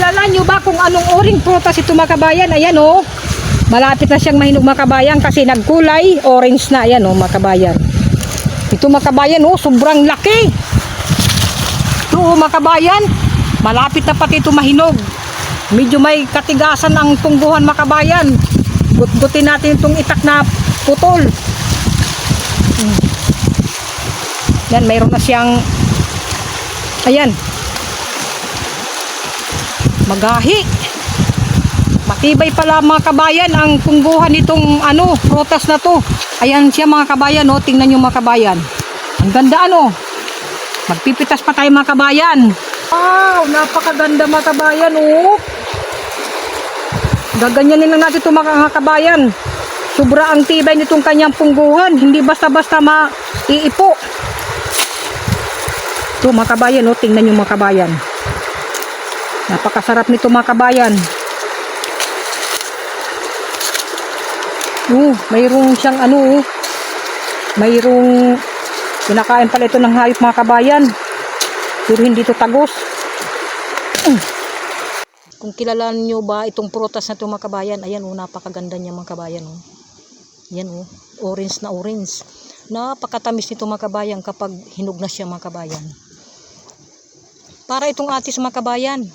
Kilala nyo ba kung anong oring prutas ito mga kabayan? Ayan oh. Malapit na siyang mahinog mga kabayan kasi nagkulay orange na. Ayan oh mga kabayan. Ito mga kabayan oh, sobrang laki. Ito oh mga kabayan, malapit na pati ito mahinog. Medyo may katigasan ang tungguhan mga kabayan. Gutgutin natin itong itak na putol. Yan, mayroon na siyang, ayan, magahi. Matibay pala mga kabayan ang tungguhan nitong prutas na to. Ayan siya mga kabayan oh, tingnan nyo mga kabayan. Ang ganda magpipitas pa tayo mga kabayan. Wow, napakaganda mga kabayan oh. Gaganyanin lang natin ito mga kabayan. Sobra ang tibay nitong kanyang pungguhan. Hindi basta-basta maiipo. Ito mga kabayan oh, tingnan nyo mga kabayan. Napakasarap nito mga kabayan. Mayroong siyang mayroong kinakain pala ito ng hayop mga kabayan. Pero hindi ito tagos. Kung kilala nyo ba itong prutas na ito mga kabayan, ayan napakaganda niya mga kabayan Ayan orange na orange. Napakatamis nito mga kabayan kapag hinog na siya mga kabayan. Para itong atis mga kabayan.